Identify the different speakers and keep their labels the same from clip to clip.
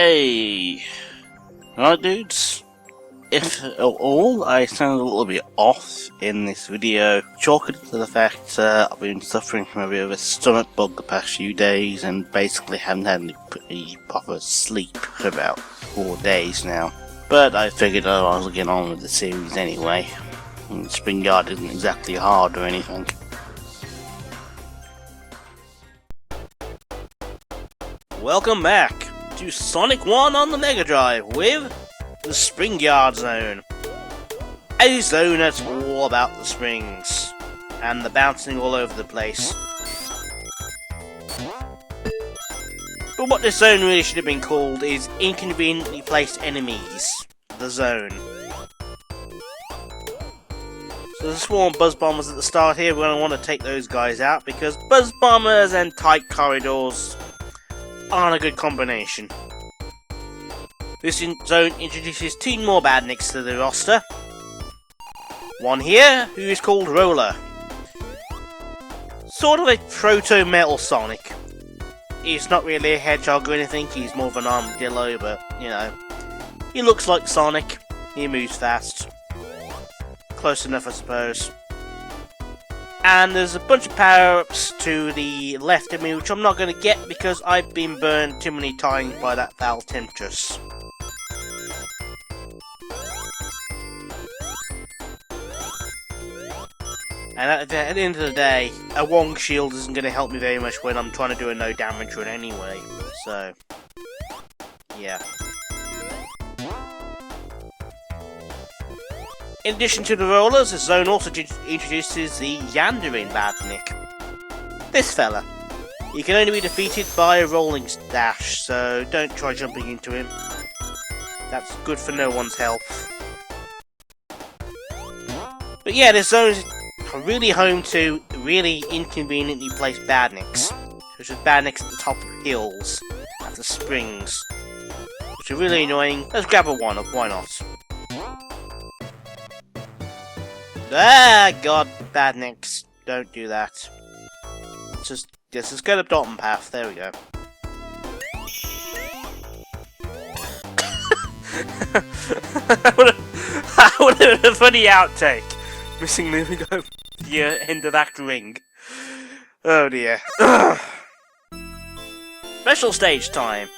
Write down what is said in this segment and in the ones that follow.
Speaker 1: Hey! Alright dudes, if at all I sound a little bit off in this video, chalk it to the fact I've been suffering from a bit of a stomach bug the past few days and basically haven't had any proper sleep for about 4 days now. But I figured I was getting on with the series anyway, and Spring Yard isn't exactly hard or anything. Welcome back to Sonic 1 on the Megadrive with the Spring Yard Zone. A zone that's all about the springs and the bouncing all over the place. But what this zone really should have been called is Inconveniently Placed Enemies, the zone. So there's a swarm of Buzz Bombers at the start here. We're going to want to take those guys out because Buzz Bombers and tight corridors aren't a good combination. This zone introduces 2 more Badniks to the roster. One here, who is called Roller. Sort of a proto-Metal Sonic. He's not really a hedgehog or anything, he's more of an armadillo, but, you know, he looks like Sonic, he moves fast. Close enough, I suppose. And there's a bunch of power-ups to the left of me, which I'm not going to get because I've been burned too many times by that foul temptress. And at the end of the day, a Wong shield isn't going to help me very much when I'm trying to do a no damage run anyway. So, yeah. In addition to the rollers, this zone also introduces the Labyrinth Badnik. This fella. He can only be defeated by a rolling dash, so don't try jumping into him. That's good for no one's health. But yeah, this zone is really home to really inconveniently placed Badniks. Such as Badniks at the top of hills, at the springs. Which are really annoying. Let's grab a 1-up, why not? Ah, God, Badniks, don't do that. Let's go to the bottom path, there we go. That would have been a funny outtake. Missing the end of that ring. Oh dear. Special stage time.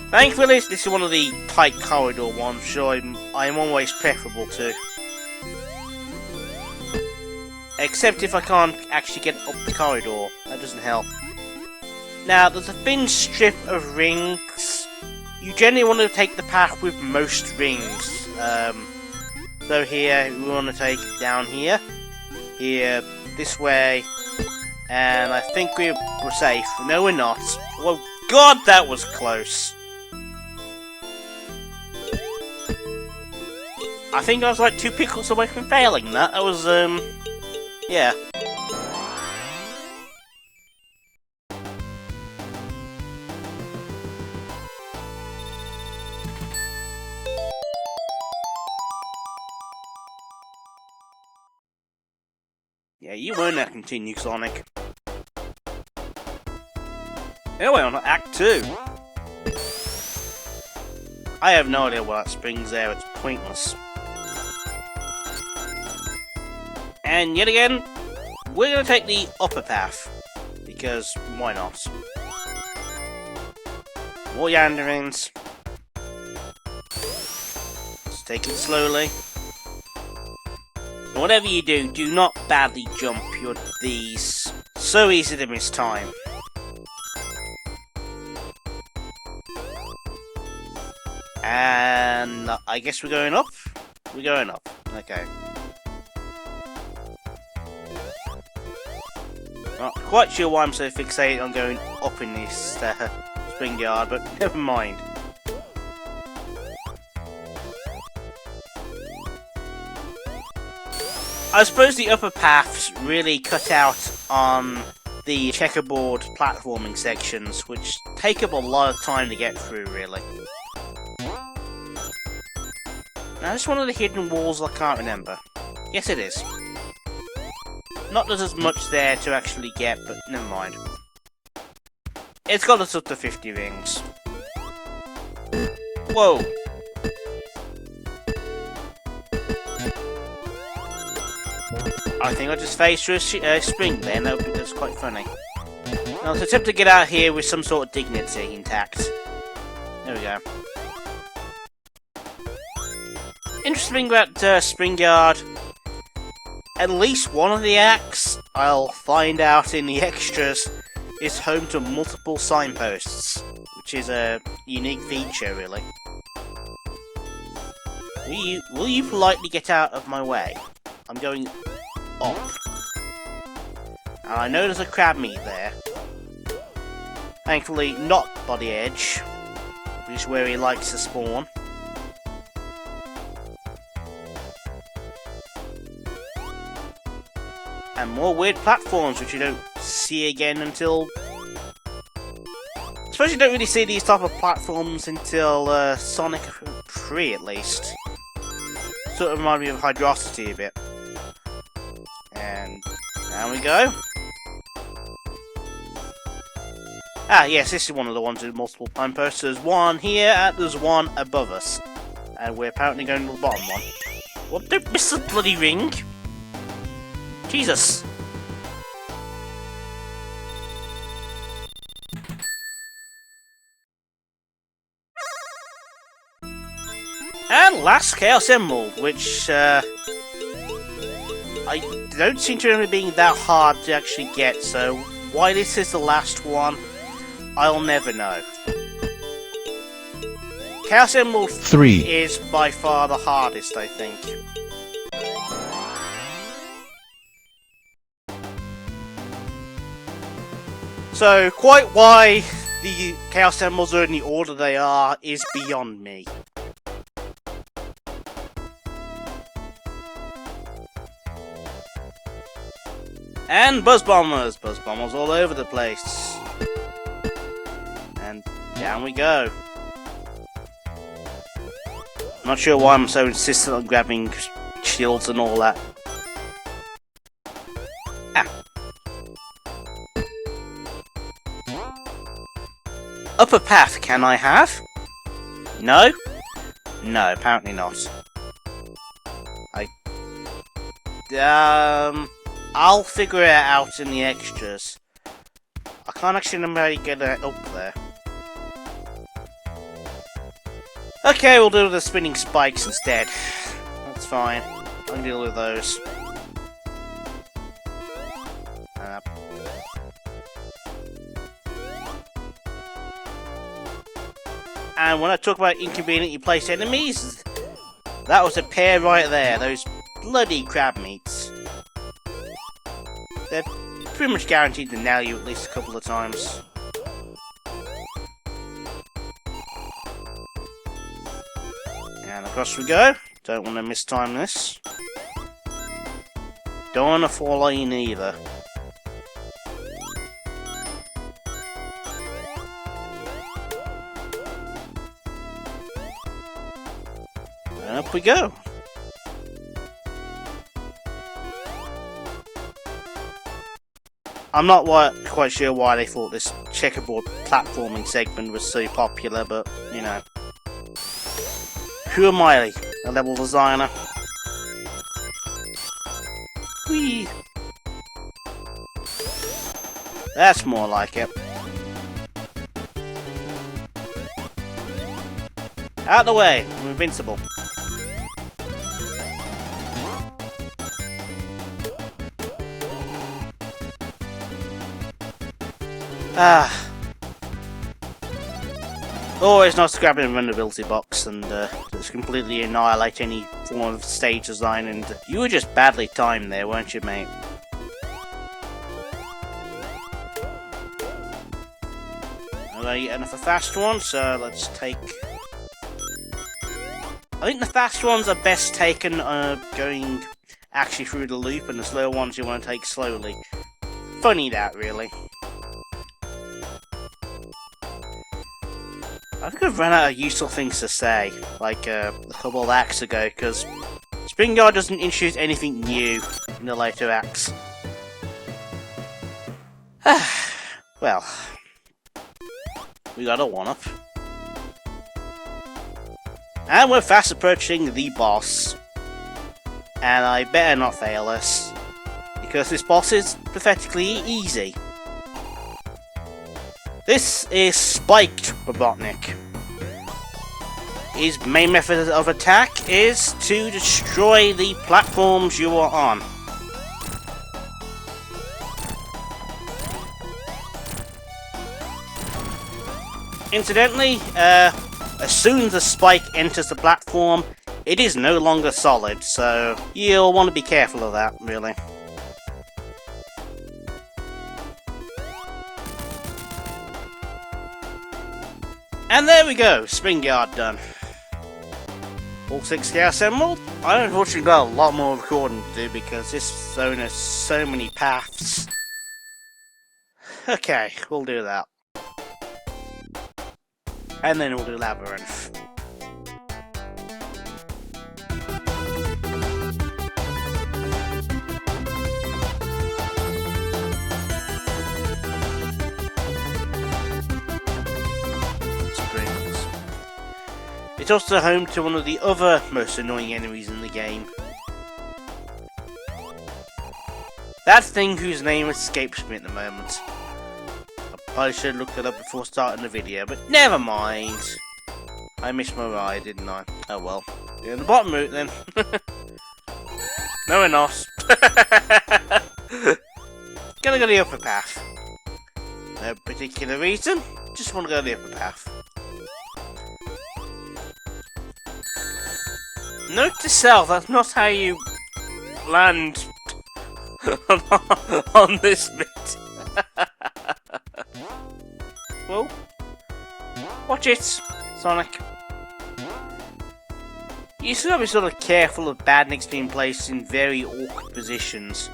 Speaker 1: Thankfully, this is one of the tight corridor ones, so I'm always preferable to. Except if I can't actually get up the corridor. That doesn't help. Now, there's a thin strip of rings. You generally want to take the path with most rings. So here, we want to take down here. Here, this way. And I think we're safe. No, we're not. Well, God, that was close. I think I was like 2 pickles away from failing that. That was, yeah. Yeah, you won't now continue, Sonic. Anyway, on to Act 2. I have no idea why that spring's there, it's pointless. And yet again, we're going to take the upper path, because why not? More Yanderings. Let's take it slowly. And whatever you do, do not badly jump these. So easy to miss time. And I guess we're going up? We're going up. Okay. Not quite sure why I'm so fixated on going up in this spring yard, but never mind. I suppose the upper paths really cut out on the checkerboard platforming sections, which take up a lot of time to get through, really. Now, is this one of the hidden walls I can't remember? Yes, it is. Not that there's much there to actually get, but never mind. It's got us up to 50 rings. Whoa! I think I just phased through a spring there, and that's quite funny. Now let's attempt to get out here with some sort of dignity intact. There we go. Interesting about Spring Yard. At least one of the acts, I'll find out in the extras, is home to multiple signposts, which is a unique feature, really. Will you politely get out of my way? I'm going up. And I know there's a crab meat there. Thankfully, not by the edge, which is where he likes to spawn. And more weird platforms, which you don't see again until... I suppose you don't really see these type of platforms until Sonic 3, at least. Sort of remind me of Hydrosity a bit. And down we go. Ah, yes, this is one of the ones with multiple signposts. There's one here, and there's one above us. And we're apparently going to the bottom one. What? Don't miss the bloody ring! Jesus! And last Chaos Emerald, which I don't seem to remember being that hard to actually get, so why this is the last one, I'll never know. Chaos Emerald 3 is by far the hardest, I think. So, quite why the Chaos Emeralds are in the order they are is beyond me. And Buzz Bombers all over the place. And down we go. Not sure why I'm so insistent on grabbing shields and all that. Upper path, can I have? No? No, apparently not. I'll figure it out in the extras. I can't actually remember how you get it up there. Okay, we'll do the spinning spikes instead. That's fine. I can deal with those. And when I talk about inconveniently placed enemies, that was a pair right there, those bloody crab meats. They're pretty much guaranteed to nail you at least a couple of times. And across we go. Don't want to mistime this. Don't want to fall in either. And up we go. I'm not quite sure why they thought this checkerboard platforming segment was so popular, but, you know. Who am I, a level designer? Whee! That's more like it. Out of the way, I'm invincible. Always nice to grab an invulnerability box and just completely annihilate any form of stage design, and you were just badly timed there, weren't you, mate? Alright, enough of fast ones, so let's take... I think the fast ones are best taken going actually through the loop, and the slow ones you want to take slowly. Funny that, really. I think I've run out of useful things to say, like a couple of acts ago, because Spring Yard doesn't introduce anything new in the later acts. Well, we got a 1-up. And we're fast approaching the boss. And I better not fail this, because this boss is pathetically easy. This is Spiked Robotnik. His main method of attack is to destroy the platforms you are on. Incidentally, as soon as the spike enters the platform, it is no longer solid, so you'll want to be careful of that, really. And there we go, Spring Yard done. All 6 gear assembled. I unfortunately got a lot more recording to do because this zone has so many paths. Okay, we'll do that. And then we'll do Labyrinth. It's also home to one of the other most annoying enemies in the game. That thing whose name escapes me at the moment. I probably should have looked it up before starting the video, but never mind. I missed my ride, didn't I? Oh well. Go in the bottom route then. No, we're not. Gonna go the upper path. No particular reason, just want to go the upper path. Note to self, that's not how you land on this bit. Well, watch it, Sonic. You still have to be sort of careful of badniks being placed in very awkward positions.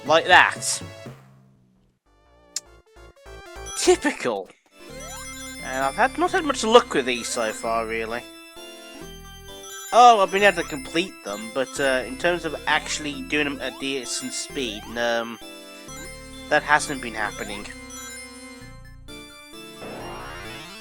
Speaker 1: Like that. Typical. And I've not had much luck with these so far, really. Oh, I've been able to complete them, but in terms of actually doing them at decent speed, that hasn't been happening.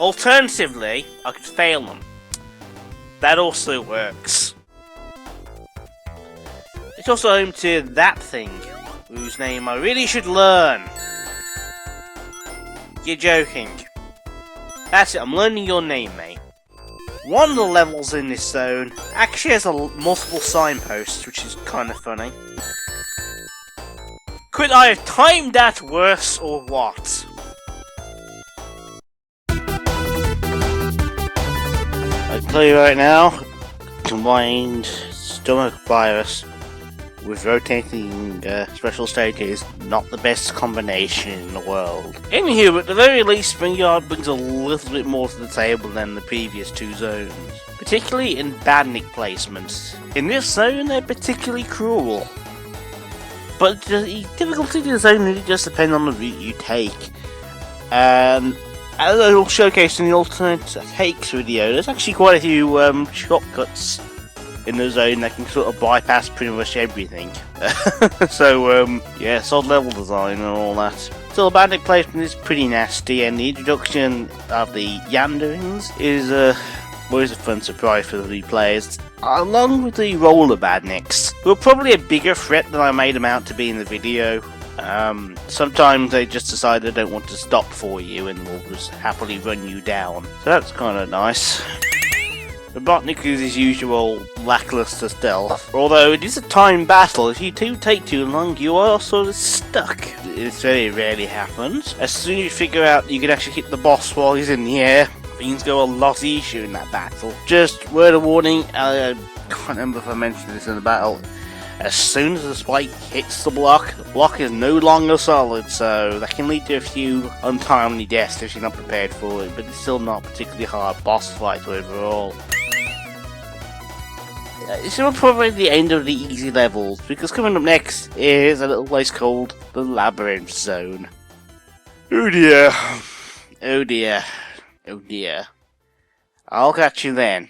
Speaker 1: Alternatively, I could fail them. That also works. It's also home to that thing, whose name I really should learn. You're joking. That's it, I'm learning your name, mate. One of the levels in this zone actually has multiple signposts, which is kind of funny. Could I have timed that worse or what? I can tell you right now, combined stomach virus with rotating special stage is not the best combination in the world. Anywho, at the very least, Spring Yard brings a little bit more to the table than the previous 2 zones, particularly in badnik placements. In this zone, they're particularly cruel. But the difficulty of the zone really just depends on the route you take. As I will showcase in the alternate takes video, there's actually quite a few shortcuts in the zone that can sort of bypass pretty much everything. So, yeah, solid level design and all that. Still, the badnik placement is pretty nasty, and the introduction of the Yanderings is always a fun surprise for the players, along with the Roller Badniks, who are probably a bigger threat than I made them out to be in the video. Sometimes they just decide they don't want to stop for you and will just happily run you down. So that's kind of nice. Robotnik is his usual lackluster stealth, although it is a timed battle. If you do take too long, you are sort of stuck. It very rarely happens. As soon as you figure out you can actually hit the boss while he's in the air, things go a lot easier in that battle. Just word of warning, I can't remember if I mentioned this in the battle. As soon as the spike hits the block is no longer solid, so that can lead to a few untimely deaths if you're not prepared for it, but it's still not a particularly hard boss fight overall. It's probably the end of the easy levels, because coming up next is a little place called the Labyrinth Zone. Oh dear. Oh dear. Oh dear. I'll catch you then.